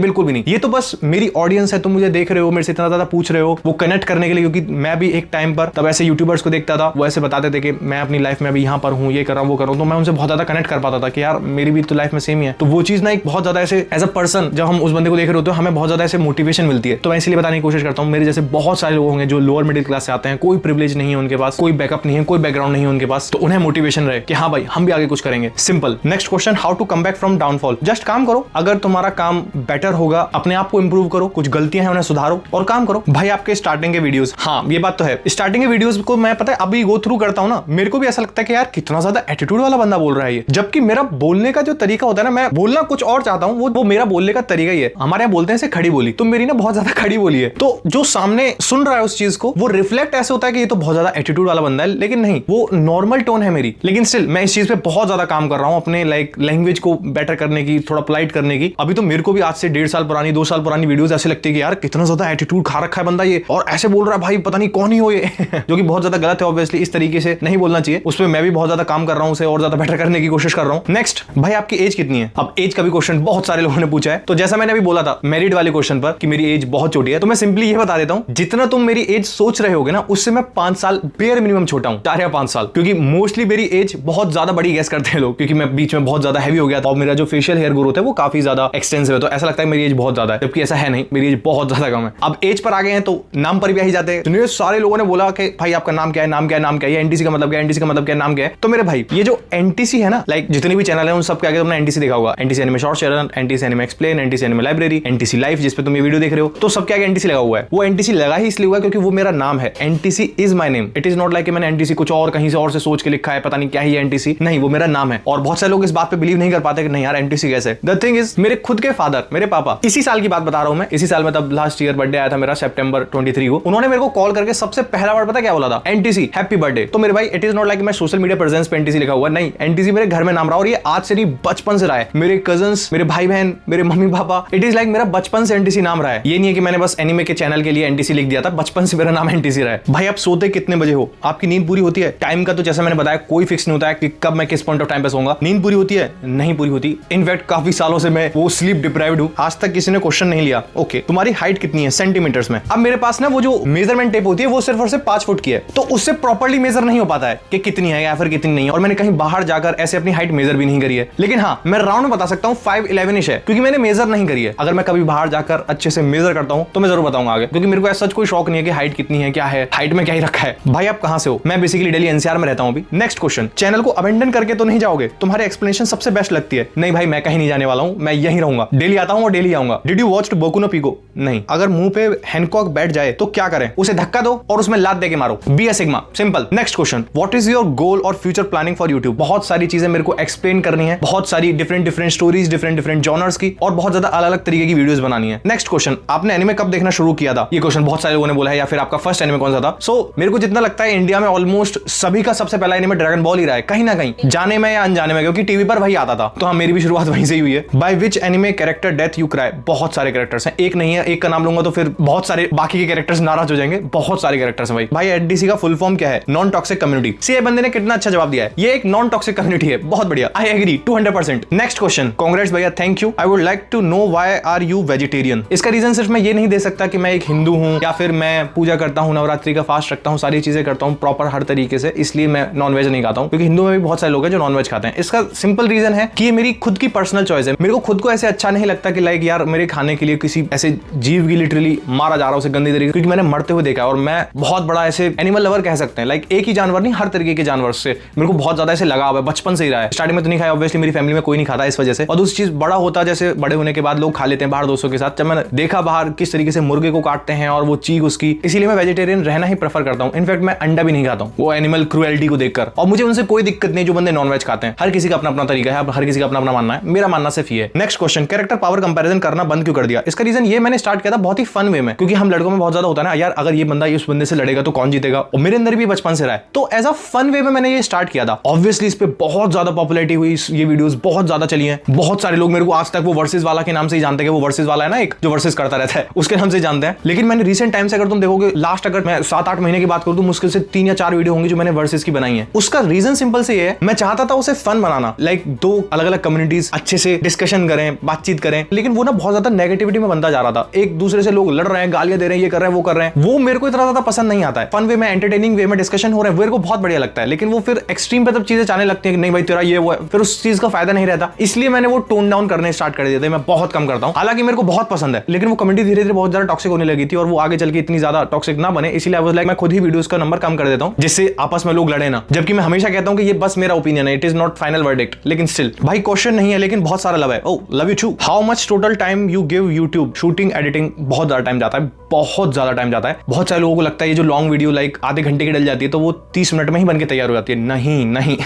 बिल्कुल भी नहीं। ये तो बस मेरी ऑडियंस है, तुम मुझे देख रहे हो, मेरे से इतना ज्यादा पूछ रहे हो, वो कनेक्ट करने के लिए, क्योंकि मैं भी एक टाइम पर तब ऐसे यूट्यूबर्स को देखता था, वो ऐसे बताते थे कि मैं अपनी लाइफ में अभी यहाँ पर हूँ, ये कर रहा हूँ वो कर रहा हूँ, तो मैं उनसे बहुत ज्यादा कनेक्ट कर पाता था कि यार मेरी भी तो लाइफ में सेम ही है। तो वो चीज ना एक बहुत ज्यादा ऐसे एज अ पर्सन जब हम उस बंदे को देख रहे होते हैं हमें बहुत ज्यादा ऐसे मोटिवेशन मिलती है। तो मैं इसलिए बताने की कोशिश करता हूँ, मेरे जैसे बहुत सारे लोग होंगे जो लोअर मिडिल क्लास से आते हैं, कोई प्रिविलेज नहीं है उनके पास, कोई बैकअप नहीं है, कोई बैकग्राउंड नहीं है उनके पास, तो उन्हें मोटिवेशन रहे कि हाँ भाई हम भी आगे कुछ करेंगे। Simple. Next question, how to come back from downfall? Just काम करो, अगर तुम्हारा काम बेटर होगा, अपने आप को इंप्रूव करो, कुछ गलतियां हैं उन्हें सुधारो और काम करो। भाई आपके स्टार्टिंग के वीडियोस, हाँ ये बात तो है, स्टार्टिंग के वीडियोस को मैं पता है अभी गो थ्रू करता हूं ना, मेरे को भी ऐसा लगता है कि यार कितना ज्यादा एटीट्यूड वाला बंदा बोल रहा है ये, जबकि मेरा बोलने का जो तरीका होता है ना, मैं बोलना कुछ और चाहता हूं, वो मेरा बोलने का तरीका ही है। हमारे यहाँ बोलते हैं इसे खड़ी बोली, तो मेरी ना बहुत ज्यादा खड़ी बोली है, तो जो सामने सुन रहा है उस चीज को वो रिफ्लेक्ट ऐसे होता है कि ये तो बहुत ज्यादा एटीट्यूड वाला बंदा है, लेकिन नहीं, वो नॉर्मल टोन है मेरी। लेकिन स्टिल मैं इस चीज पे बहुत ज्यादा काम कर रहा हूं, अपने लाइक लैंग्वेज को बेटर करने की, थोड़ा पोलाइट करने की। अभी तो मेरे को भी आज से 1.5 साल पुरानी 2 साल पुरानी वीडियोस ऐसे लगती है कि यार कितना ज्यादा एटीट्यूड खा रखा है बंदा ये, और ऐसे बोल रहा है भाई पता नहीं कौन ही हो ये जो कि बहुत ज्यादा गलत है। ऑब्वियसली इस तरीके से नहीं बोलना चाहिए, उस पर मैं भी बहुत ज्यादा काम कर रहा हूं, उसे और ज्यादा बेटर करने की कोशिश कर रहा हूं। नेक्स्ट, भाई आपकी एज कितनी है? अब एज का भी क्वेश्चन बहुत सारे लोगों ने पूछा है, तो जैसा मैंने अभी बोला था मैरिड वाले क्वेश्चन पर कि मेरी एज बहुत छोटी है, तो मैं सिंपली ये बता देता हूं, जितना तुम मेरी एज सोच रहे होगे ना उससे मैं 5 साल बेयर मिनिमम छोटा हूं, 4 या 5 साल, क्योंकि मोस्टली मेरी एज बहुत ज्यादा बड़ी गेस करते हैं लोग, क्योंकि मैं बीच में बहुत ज्यादा हैवी हो गया था और मेरा जो फेशियल हेयर ग्रोथ है वो काफी ज्यादा एक्सटेंसिव है, तो ऐसा लगता है मेरी एज बहुत ज्यादा है, जबकि ऐसा है नहीं, मेरी एज बहुत ज्यादा कम है। अब एज पर आ गए हैं तो नाम पर भी आ ही जाते हैं। तो सारे लोगों ने बोला कि भाई आपका नाम क्या है, नाम क्या है, नाम क्या है, एनटीसी का मतलब क्या है, एनटीसी का मतलब क्या है, नाम क्या है? तो मेरे भाई ये जो एनटीसी है ना, लाइक जितने भी चैनल है उन सब के आगे तुमने एनटीसी देखा होगा, NTC anime short channel, NTC anime explain, NTC anime library, NTC life जिस पे तुम ये वीडियो देख रहे हो, तो सबके आगे एनटीसी लगा हुआ है। वो एनटीसी लगा ही इसलिए हुआ क्योंकि वो मेरा नाम है, NTC is my name. It is not like मैंने एनटीसी कुछ और कहीं से और से सोच के लिखा है, पता नहीं क्या ही एनटीसी, नहीं, वो मेरा नाम है। और बहुत सारे लोग इस बात पे बिलीव नहीं कर पाते कि नहीं यार एनटीसी कैसे। द थिंग इज, मेरे खुद के फादर, मेरे पापा, इसी साल की बात बता रहा हूं मैं, इसी साल में तब लास्ट ईयर बर्थडे आया था मेरा सितंबर 23 को, उन्होंने मेरे को कॉल करके सबसे पहला वर्ड पता क्या बोला था? NTC, happy birthday. तो मेरे भाई इट इज नॉट लाइक मैं सोशल मीडिया प्रेजेंस पे एनटीसी लिखा हुआ, नहीं, एनटीसी मेरे घर में नाम रहा, और ये आज से नहीं बचपन से रहा है। मेरे कजन्स, मेरे भाई बहन, मेरे mummy papa, it is like मेरा बचपन से एनटीसी नाम रहा है। ये नहीं है कि मैंने बस एनिमे के चैनल के लिए एनटीसी लिख दिया था, बचपन से मेरा नाम एनटीसी रहा है। भाई आप सोते कितने बजे हो? आपकी नींद पूरी होती है? टाइम का तो जैसा मैंने बताया कोई फिक्स नहीं होता है कि कब मैं किस पॉइंट ऑफ टाइम पे सोऊंगा। नींद पूरी होती है? नहीं पूरी होती। इनफैक्ट काफी सालों से मैं वो स्लीप डिप्राइव्ड हूं, आज तक किसी ने क्वेश्चन नहीं लिया। ओके, तुम्हारी हाइट कितनी है सेंटीमीटर्स में? अब मेरे पास ना वो जो मेजरमेंट टेप होती है वो सिर्फ और सिर्फ 5 फुट की है, तो उससे प्रॉपर्ली मेजर नहीं हो पाता है कि कितनी है या फिर कितनी नहीं है, और मैंने कहीं बाहर जाकर ऐसे अपनी हाइट मेजर भी नहीं करी है। लेकिन हाँ, मैं राउंड बता सकता हूँ 5'11" है, क्योंकि मैंने मेजर नहीं करी है। अगर मैं कभी बाहर जाकर अच्छे से मेजर करता हूँ तो मैं जरूर बताऊंगा आगे, क्योंकि मेरे को ऐसा कोई शौक नहीं है कि हाइट कितनी है, क्या है, हाइट में क्या ही रखा है। भाई आप कहां से हो? मैं बेसिकली दिल्ली एनसीआर में रहता हूं अभी। नेक्स्ट क्वेश्चन, चैनल को अबेंडन करके तो नहीं जाओगे? तुम्हारे एक्सप्लेनेशन सबसे बेस्ट लगती है। नहीं भाई, मैं कहीं नहीं जाने वाला हूं, मैं यहीं रहूंगा, डेली आता हूं और डेली आऊंगा। Did you watch Boku no Pico? नहीं। अगर मुंह पे हैंकॉक बैठ जाए तो क्या करें? उसे धक्का दो और उसमें लात देके मारो। Be a sigma, simple. Next question, what is your goal और फ्यूचर प्लानिंग फॉर यूट्यूब? बहुत सारी चीजें मेरे को एक्सप्लेन करनी है, बहुत सारी डिफरेंट स्टोरीज, डिफरेंट जॉनर्स की, और बहुत ज्यादा अलग अलग तरीके की वीडियोस बनानी है। नेक्स्ट क्वेश्चन, आपने एनिमे कब देखना शुरू किया था? ये क्वेश्चन बहुत सारे लोगों ने बोला है, या फिर आपका फर्स्ट एनिमे कौन सा था? सो मेरे को जितना लगता है इंडिया में ऑलमोस्ट सभी का सबसे पहला एनिमे ड्रैगन बॉल ही रहा है, कहीं ना कहीं, जाने में या अनजाने में, क्योंकि टीवी पर वही आता था। तो हाँ, मेरी भी शुरुआत वहीं से ही हुई है। By which anime character death you cry? बहुत सारे कैरेक्टर्स हैं, एक नहीं है, एक का नाम लूंगा तो फिर बहुत सारे बाकी के कैरेक्टर्स नाराज हो जाएंगे, बहुत सारे कैरेक्टर्स हैं भाई एनटीसी का फुल फॉर्म क्या है? Non toxic community. सी बंदे ने कितना अच्छा जवाब दिया है, ये एक नॉन टॉक्सिक कम्युनिटी है। बहुत बढ़िया, I agree 200%। Next question, congrats भैया, thank you. I would like to know why are you vegetarian. इसका रीजन सिर्फ मैं ये नहीं दे सकता कि मैं एक हिंदू हूं या फिर मैं पूजा करता हूं, नवरात्रि का फास्ट रखता हूं, सारी चीजें करता हूं प्रॉपर हर तरीके से, इसलिए मैं नॉनवेज नहीं खाता हूं, क्योंकि हिंदू में भी बहुत सारे लोग हैं जो नॉनवेज खाते हैं। इसका सिंपल रीजन है कि ये मेरी खुद की पर्सनल चॉइस है। मेरे को खुद को ऐसे अच्छा नहीं लगता कि लाइक यार मेरे खाने के लिए किसी ऐसे जीव की लिटरली मारा जा रहा है उसे गंदी तरीके, क्योंकि मैंने मरते हुए देखा है और मैं बहुत बड़ा ऐसे एनिमल लवर कह सकते हैं। लाइक एक ही जानवर नहीं, हर तरीके के जानवर से मेरे को बहुत ज्यादा ऐसे लगाव है, बचपन से ही रहा है। स्टार्टिंग में तो नहीं खाया, ऑब्वियसली मेरी फैमिली में कोई नहीं खाता इस वजह से, और दूसरी चीज बड़ा होता जैसे बड़े होने के बाद लोग खा लेते हैं बाहर दोस्तों के साथ, जब मैंने देखा बाहर किस तरीके से मुर्गे को काटते हैं और वो चीख उसकी, इसीलिए मैं वेजिटेरियन रहना ही प्रेफर करता हूं। इनफैक्ट मैं अंडा भी नहीं खाता हूं वो एनिमल क्रुएल्टी को देखकर, और मुझे उनसे कोई दिक्कत नहीं जो बंदे नॉनवेज खाते हैं। हर किसी का अपना अपना तरीका है, हर किसी का अपना अपना मानना है, मेरा मानना सिर्फ ये है। Next question, character power comparison करना बंद क्यों कर दिया? इसका रीजन ये मैंने स्टार्ट किया था बहुत ही फन वे में, क्योंकि हम लड़कों में बहुत ज्यादा होता है ना यार, अगर ये बंदा इस बंदे से लड़ेगा तो कौन जीतेगा, और मेरे अंदर भी बचपन से रहा है, तो एज अ फन वे में मैंने ये स्टार्ट किया था। ऑब्वियसली इस पे बहुत ज्यादा पॉपुलैरिटी हुई, ये वीडियोस बहुत ज्यादा चली हैं, बहुत सारे लोग मेरे को आज तक वो वर्सेस वाला के नाम से ही जानते हैं, वो वर्सेस वाला है ना एक जो वर्सेस करता रहता है, उसके नाम से जानते हैं। लेकिन मैंने रिसेंट टाइम से अगर तुम देखोगे, लास्ट अगर मैं 7-8 महीने की बात करूं तो मुश्किल से 3 या 4 वीडियो होंगी जो मैंने वर्सेस की बनाई है। उसका रीजन सिंपल से ये है, मैं चाहता था उसे फन बनाना, लाइक दो अलग अलग कम्युनिटीज अच्छे से डिस्कशन करें, बातचीत करें, लेकिन वो ना बहुत ज्यादा नेगेटिविटी में बनता जा रहा था। एक दूसरे से लोग लड़ रहे हैं, गालियां दे रहे हैं, ये कर रहे हैं, वो कर रहे हैं, वो मेरे को इतना ज्यादा पसंद नहीं आता है। फन वे में, एंटरटेनिंग वे में डिस्कशन हो रहा है, मेरे को बहुत बढ़िया लगता है, लेकिन वो फिर एक्सट्रीम पे तब चीजें जाने लगती है कि नहीं भाई तेरा ये वो है, फिर उस चीज का फायदा नहीं रहता, इसलिए मैंने वो टोन डाउन करने स्टार्ट कर दिया था। मैं बहुत कम करता हूं, हालांकि मेरे को बहुत पसंद है, लेकिन वो कम्युनिटी धीरे धीरे बहुत ज्यादा टॉक्सिक होने लगी थी और वो आगे चल के इतनी ज्यादा टॉक्सिक ना बने, इसलिए आई वाज लाइक मैं खुद ही वीडियोस का नंबर कम कर देता हूं, जिससे आपस में लोग लड़े ना। जबकि मैं हमेशा कहता हूं कि ये बस मेरा ओपिनियन है, it is not final verdict, लेकिन स्टिल भाई क्वेश्चन नहीं है, लेकिन बहुत सारा लव है। Oh love you too. How much total time you give YouTube? Shooting editing बहुत ज्यादा टाइम जाता है, बहुत ज्यादा टाइम जाता है। बहुत सारे लोगों को लगता है ये जो लॉन्ग वीडियो लाइक आधे घंटे की डल जाती है तो वो 30 मिनट में ही बन के तैयार हो जाती है। नहीं नहीं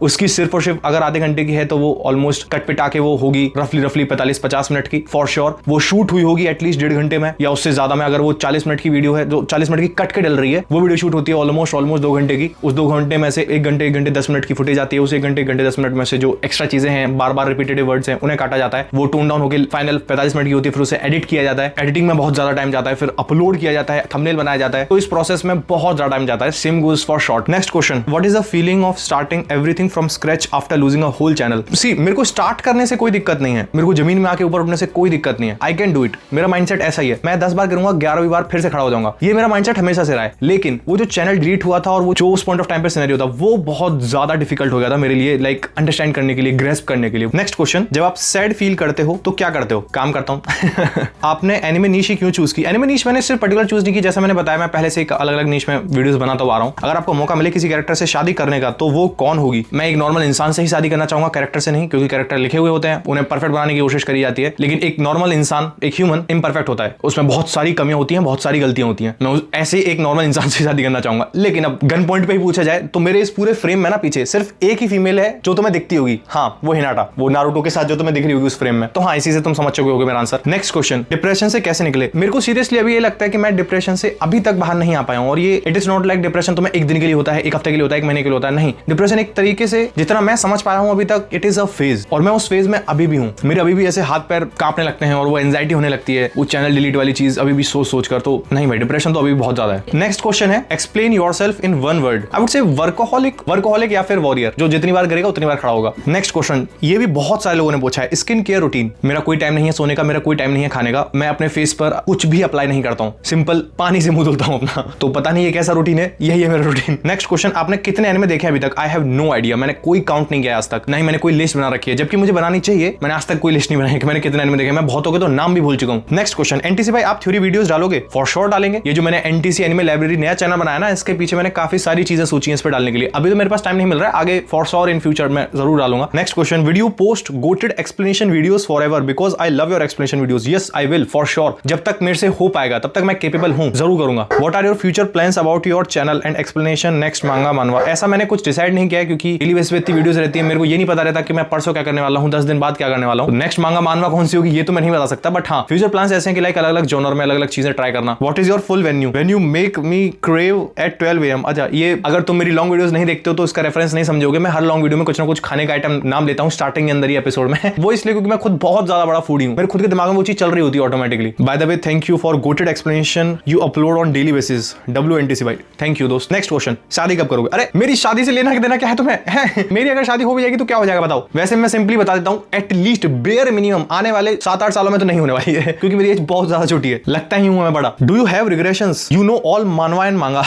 उसकी सिर्फ और सिर्फ अगर आधे घंटे की है तो वो ऑलमोस्ट कट पिटा के वो होगी रफली 45-50 मिनट की फॉर श्योर। वो शूट हुई होगी एटलीस्ट 1.5 घंटे में या उससे ज्यादा में। अगर वो 40 मिनट की वीडियो है, जो 40 मिनट की कट के डल रही है, वो वीडियो शूट होती है ऑलमोस्ट 2 घंटे की। उस 2 घंटे में से 1 घंटे 10 मिनट की फुटेज आती है, उस 1 घंटे 10 मिनट में से जो एक्स्ट्रा चीजें हैं, बार बार रिपीटेटिव वर्ड्स हैं, उन्हें काटा जाता है। वो टोन डाउन होकर फाइनल 45 मिनट की होती है, फिर उसे एडिट किया जाता है। एडिटिंग में बहुत ज्यादा टाइम जाता है, फिर अपलोड किया जाता है, थंबनेल बनाया जाता है, तो इस प्रोसेस में बहुत ज्यादा टाइम जाता है। Same goes for short. Next question, what is the feeling of starting everything from scratch after losing a whole channel? See मेरे को स्टार्ट करने से कोई दिक्कत नहीं है, मेरे को जमीन में आके ऊपर उठने से कोई दिक्कत नहीं है। आई कैन डू इट, मेरा माइंडसेट ऐसा ही है। मैं 10 बार करूंगा, 11वीं बार फिर से खड़ा हो जाऊंगा, ये मेरा माइंडसेट हमेशा से रहा है। लेकिन वो जो चैनल डिलीट हुआ था और वो जो उस पॉइंट ऑफ टाइम पे सिनेरियो था, वो बहुत ज्यादा डिफिकल्ट हो गया था मेरे लिए, लाइक अंडरस्टैंड करने के लिए, ग्रेस्प करने के लिए। नेक्स्ट क्वेश्चन, जब आप सैड फील करते हो तो क्या करते हो? काम करता हूं। आपने एनिमे नीश ही क्यों चूज की? एनिमे नीश मैंने सिर्फ पर्टिकुलर चूज नहीं की, जैसा मैंने बताया मैं पहले से एक अलग अलग नीश में वीडियोस बनाता आ रहा हूं। अगर आपको मौका मिले किसी कैरेक्टर से शादी करने का तो वो कौन होगी? मैं एक नॉर्मल इंसान से ही शादी करना चाहूंगा, कैरेक्टर से नहीं, क्योंकि कैरेक्टर लिखे हुए होते हैं, उन्हें परफेक्ट बनाने की कोशिश करी जाती है। लेकिन एक नॉर्मल इंसान, एक ह्यूमन इम्परफेक्ट होता है, उसमें बहुत सारी कमियां होती हैं, बहुत सारी गलतियां होती हैं। मैं ऐसे एक नॉर्मल इंसान से शादी करना चाहूंगा। लेकिन अब गन पॉइंट पे ही पूछा जाए तो मेरे इस पूरे फ्रेम में ना पीछे सिर्फ एक ही फीमेल है जो तुम्हें दिखती होगी, हाँ वो हिनाटा, वो नारुतो के साथ जो तुम्हें दिख रही होगी उस फ्रेम में। तो हाँ, इसी से तुम समझ चुके होगे मेरा आंसर। नेक्स्ट क्वेश्चन, डिप्रेशन से कैसे निकले? मेरे को सीरियसली अभी ये लगता है कि मैं डिप्रेशन से अभी तक बाहर नहीं आ पाया हूं। और ये it is not like depression तुम्हें एक दिन के लिए होता है, एक हफ्ते के लिए होता है, 1 महीने के लिए होता है, नहीं। डिप्रेशन एक तरीके से जितना मैं समझ पाया हूं अभी तक, इट इज अ फेज, और मैं उस फेज में अभी भी हूं। मेरे अभी भी ऐसे हाथ पैर कांपने लगते हैं और वो एंजाइटी होने लगती है, वो चैनल डिलीट वाली चीज अभी भी सोच कर, तो नहीं भाई डिप्रेशन तो अभी भी बहुत ज्यादा है। नेक्स्ट क्वेश्चन है, explain yourself in 1 word. I would से वर्कोहॉलिक या फिर वॉरियर, जो जितनी बार करेगा उतनी बार खड़ा होगा। नेक्स्ट क्वेश्चन, ये भी बहुत सारे लोगों ने पूछा है, स्किन केयर रूटीन। मेरा कोई टाइम नहीं है सोने का, मेरा कोई टाइम नहीं है खाने का, मैं अपने फेस पर कुछ भी अप्लाई नहीं करता हूं, सिंपल पानी से मुंह धुलता हूं अपना। तो पता नहीं ये कैसा रूटीन है, यही है मेरा रूटीन। नेक्स्ट क्वेश्चन, आपने कितने एनिमे देखे अभी तक? आई हैव नो आइडिया, मैंने कोई काउंट नहीं किया आज तक, नहीं मैंने कोई लिस्ट बना रखी है, जबकि मुझे बनानी चाहिए। मैंने आज तक कोई लिस्ट नहीं बनाई कि मैंने कितने एनिमे देखे, मैं बहुतों के तो नाम भी भूल चुका हूं। नेक्स्ट क्वेश्चन, एनटीसी भाई आप थ्योरी वीडियोस डालोगे? फॉर श्योर डालेंगे। ये जो मैंने एनटीसी एनिमे लाइब्रेरी नया चैनल बनाया ना, इसके पीछे मैंने काफी सारी चीजें सोची हैं इस पे डालने के लिए। अभी तो मेरे पास टाइम नहीं मिल रहा है, आगे फॉर श्योर इन फ्यूचर मैं जरूर डालूंगा। Next question, video post GOATed explanation videos forever because I love your explanation videos. Yes I will for sure, जब तक मेरे से हो पाएगा तब तक मैं केपेबल हूं, जरूर करूंगा। What are your future plans about your channel and explanation next manga manhwa? ऐसा मैंने कुछ डिसाइड नहीं किया है, क्योंकि डेली बेस पे इतनी वीडियोस रहती है, मेरे को ये नहीं पता रहता कि मैं परसों क्या करने वाला हूं, 10 दिन बाद क्या करने वाला हूं। नेक्स्ट मांगा मानवा कौन सी होगी ये तो मैं नहीं बता सकता, बट हाँ फ्यूचर प्लान्स ऐसे हैं कि लाइक अलग अलग जॉनर में अलग अलग चीजें ट्राई करना। What is your full venue? When you make me crave at 12 AM। अच्छा, ये अगर तुम मेरी लॉन्ग वीडियोस नहीं देखते हो तो इसका रेफरेंस नहीं समझोगे। मैं हर लॉन्ग वीडियो में कुछ ना कुछ खाने का आइटम नाम लेता हूं स्टार्टिंग के अंदर ही एपिसोड में। वो इसलिए क्योंकि मैं खुद बहुत ज्यादा बड़ा फूडी हूं, मेरे खुद के दिमाग में वो चीज चल रही होती है automatically. By the way, thank you for GOATed explanation you upload on daily basis. WNTC भाई, थैंक यू दोस्त। नेक्स्ट क्वेश्चन, शादी कब करोगे? अरे मेरी शादी से लेना के देना क्या है तुम्हें? है मेरी अगर शादी हो भी जाएगी तो क्या हो जाएगा बताओ? वैसे मैं सिंपली बता देता हूँ, एटलीस्ट बेयर मिनिमम आने वाले 7-8 सालों में तो नहीं होने वाली है, क्योंकि मेरी एज बहुत ज्यादा छोटी है, लगता ही हूं मैं बड़ा। Do you have regressions? You know all मानवा एंड मांगा।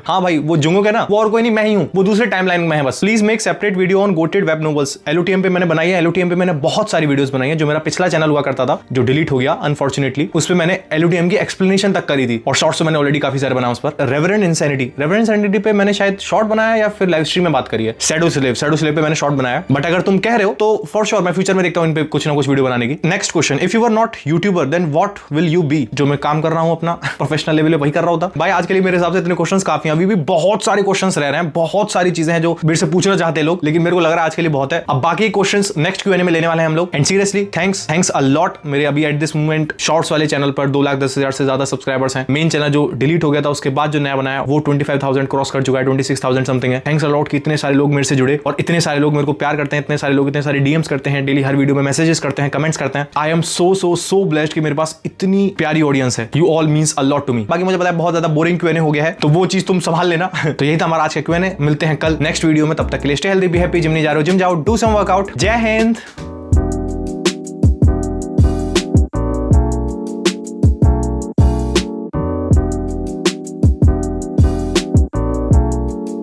हाँ भाई, वो जुंगो है ना, वो और कोई नहीं, मैं ही हूं, वो दूसरे टाइमलाइन में है बस। Please make separate video on GOATed web novels. LOTM पे मैंने बनाई है, LOTM पे मैंने बहुत सारी वीडियोस बनाई है। जो मेरा पिछला चैनल हुआ करता था, जो डिलीट हो गया अनफॉर्चुनेटली, उस पे मैंने LOTM की एक्सप्लेनेशन तक करी थी, और शॉर्ट्स तो मैंने ऑलरेडी काफी सारे बनाए उस पर। रेवरेंड इंसैनिटी पे मैंने शायद शॉर्ट बनाया या फिर लाइव स्ट्रीम में बात करी है। शैडो स्लेव पे मैंने शॉर्ट बनाया, बट अगर तुम कह रहे हो तो फॉर श्योर मैं फ्यूचर में देखता हूं इन पे कुछ ना कुछ वीडियो बनाने की। Next question, if you are not YouTuber then what will you be? जो मैं काम कर रहा हूं अपना प्रोफेशनल लेवल पे वही कर रहा होता भाई। आज के लिए मेरे हिसाब से इतने क्वेश्चंस काफी हैं, अभी भी बहुत सारे क्वेश्चंस रह रहे हैं, बहुत सारी चीजें हैं जो मेरे से पूछना चाहते हैं लोग, लेकिन मेरे को लग रहा है आज के लिए बहुत है। अब बाकी क्वेश्चंस नेक्स्ट Q&A में लेने वाले हैं हम लोग। And seriously thanks a lot. मेरे अभी एट दिस मोमेंट शॉर्ट्स वाले चैनल पर 2,10,000 से ज्यादा सब्सक्राइबर्स हैं। मेन चैनल जो डिलीट हो गया था उसके बाद जो नया बनाया वो 25,000 क्रॉस कर चुका है, 26,000 समथिंग है। थैंक्स अ लॉट कि इतने सारे लोग मेरे से जुड़े और इतने सारे लोग मेरे को प्यार करते हैं, इतने सारे लोग इतने सारे DMs करते हैं, डेली हर वीडियो में मैसेजेस करते हैं, कमेंट्स करते हैं। आई एम सो ब्लेस्ड कि मेरे पास इतनी प्यारी ऑडियंस है। You all means a lot to me. बाकी मुझे पता है बहुत ज्यादा बोरिंग Q&A हो गया है, तो वो चीज तुम संभाल लेना। तो यही था हमारा आज का Q&A। मिलते हैं कल नेक्स्ट वीडियो में, तब तक के लिए stay healthy, be happy. Gym नहीं जा रहे हो जिम जाओ, डू सम वर्कआउट। जय हिंद।